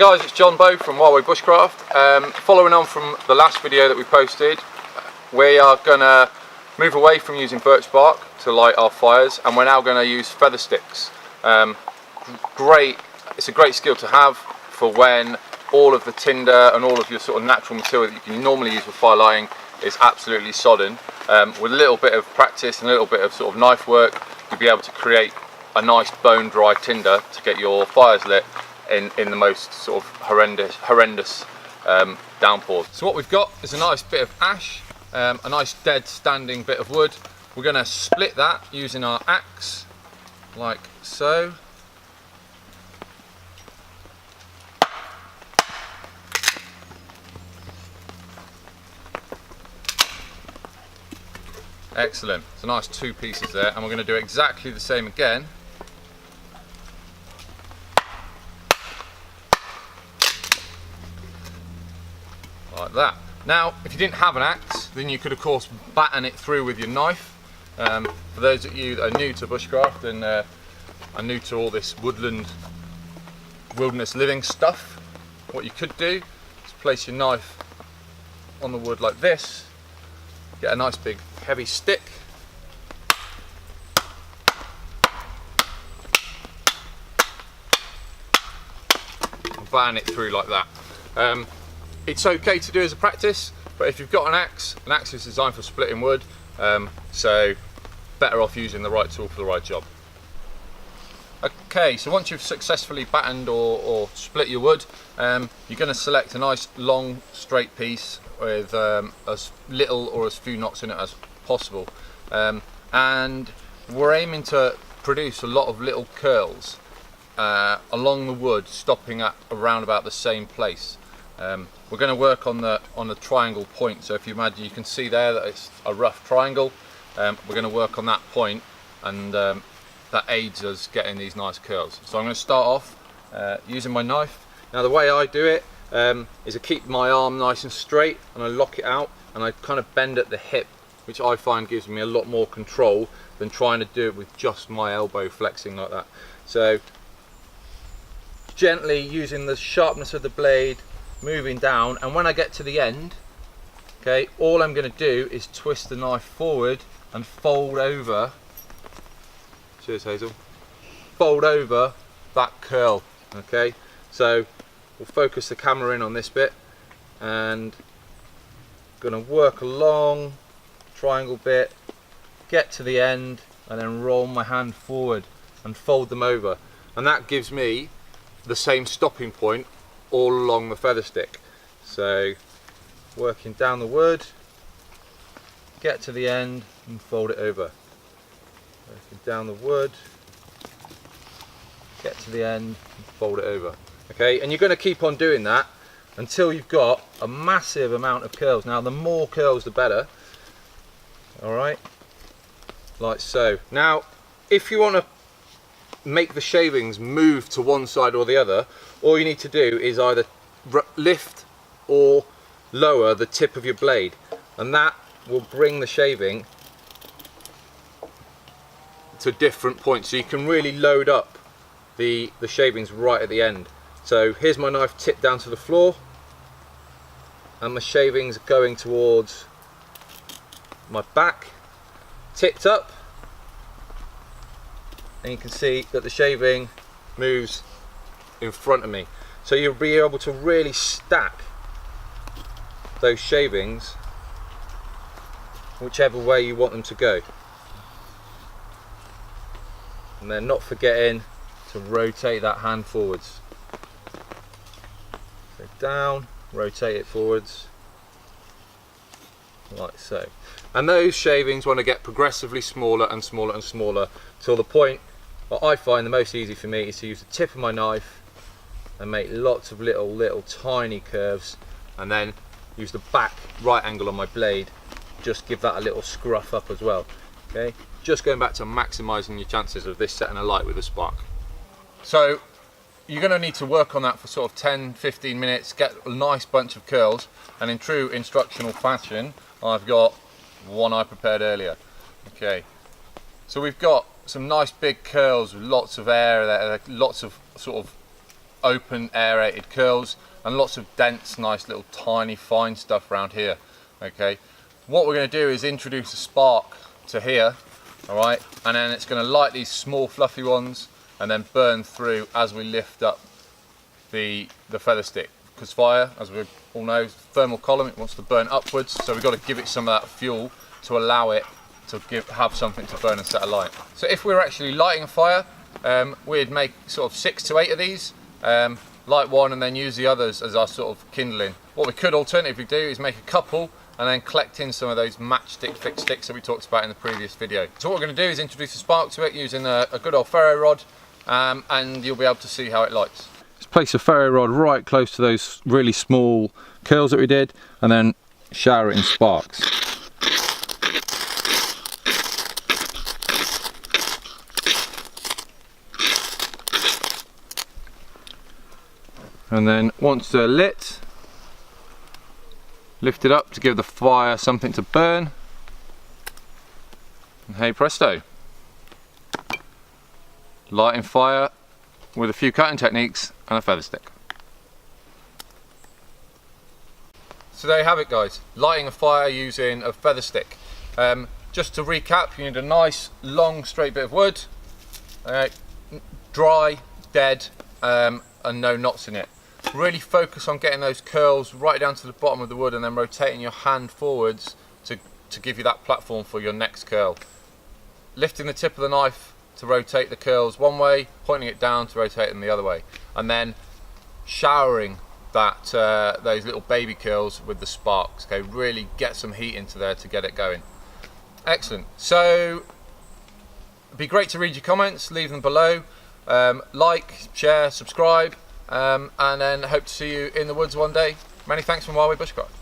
Hi guys, it's John Bow from Wildway Bushcraft. Following on from the last video that we posted, we are going to move away from using birch bark to light our fires, and we're now going to use feather sticks. It's a great skill to have for when all of the tinder and all of your sort of natural material that you can normally use for fire lighting is absolutely sodden. With a little bit of practice and a little bit of sort of knife work, you'll be able to create a nice bone dry tinder to get your fires lit in the most sort of horrendous downpours. So what we've got is a nice bit of ash, a nice dead standing bit of wood. We're going to split that using our axe, like so. Excellent, it's a nice two pieces there, and we're going to do exactly the same again. Like that. Now, if you didn't have an axe, then you could of course batten it through with your knife. For those of you that are new to bushcraft and are new to all this wilderness living stuff, what you could do is place your knife on the wood like this, get a nice big heavy stick, and batten it through like that. It's okay to do as a practice, but if you've got an axe is designed for splitting wood, so better off using the right tool for the right job. Okay, so once you've successfully battened or split your wood, you're going to select a nice long straight piece with as little or as few knots in it as possible, and we're aiming to produce a lot of little curls along the wood, stopping at around about the same place. We're going to work on the triangle point, so if you imagine, you can see there that it's a rough triangle. We're going to work on that point, and that aids us getting these nice curls. So I'm going to start off using my knife. Now the way I do it is I keep my arm nice and straight, and I lock it out, and I kind of bend at the hip, which I find gives me a lot more control than trying to do it with just my elbow flexing like that. So gently using the sharpness of the blade, moving down, and when I get to the end, okay, all I'm going to do is twist the knife forward and fold over, cheers Hazel, fold over that curl. Okay, so we'll focus the camera in on this bit, and going to work along triangle bit, get to the end, and then roll my hand forward and fold them over, and that gives me the same stopping point all along the feather stick. So working down the wood, get to the end and fold it over. Working down the wood, get to the end and fold it over. Okay, and you're going to keep on doing that until you've got a massive amount of curls. Now the more curls the better. Alright, like so. Now if you want to make the shavings move to one side or the other, all you need to do is either lift or lower the tip of your blade, and that will bring the shaving to different points, so you can really load up the shavings right at the end. So here's my knife tipped down to the floor, and my shavings are going towards my back, tipped up, and you can see that the shaving moves in front of me. So you'll be able to really stack those shavings whichever way you want them to go. And then not forgetting to rotate that hand forwards. So down, rotate it forwards, like so. And those shavings want to get progressively smaller and smaller and smaller, till the point what I find the most easy for me is to use the tip of my knife and make lots of little tiny curves, and then use the back right angle on my blade, just give that a little scruff up as well. Okay, just going back to maximising your chances of this setting alight with a spark. So you're going to need to work on that for sort of 10-15 minutes, get a nice bunch of curls, and in true instructional fashion I've got one I prepared earlier. Okay, so we've got some nice big curls with lots of air there, lots of sort of open aerated curls, and lots of dense, nice little tiny fine stuff around here. Okay, what we're going to do is introduce a spark to here, all right, and then it's going to light these small fluffy ones and then burn through as we lift up the feather stick, because fire, as we all know, thermal column, it wants to burn upwards, so we've got to give it some of that fuel to allow it to have something to burn and set alight. So if we were actually lighting a fire, we'd make sort of 6 to 8 of these, light one and then use the others as our sort of kindling. What we could alternatively do is make a couple and then collect in some of those matchstick fixed sticks that we talked about in the previous video. So what we're going to do is introduce a spark to it using a good old ferro rod, and you'll be able to see how it lights. Just place a ferro rod right close to those really small curls that we did, and then shower it in sparks. And then once they're lit, lift it up to give the fire something to burn, and hey presto, lighting fire with a few cutting techniques and a feather stick. So there you have it guys, lighting a fire using a feather stick. Just to recap, you need a nice long straight bit of wood, dry, dead, and no knots in it. Really focus on getting those curls right down to the bottom of the wood and then rotating your hand forwards to give you that platform for your next curl. Lifting the tip of the knife to rotate the curls one way, pointing it down to rotate them the other way, and then showering that those little baby curls with the sparks. Okay, really get some heat into there to get it going. Excellent. So it'd be great to read your comments, leave them below. Like, share, subscribe, and then hope to see you in the woods one day. Many thanks from Wildway Bushcraft.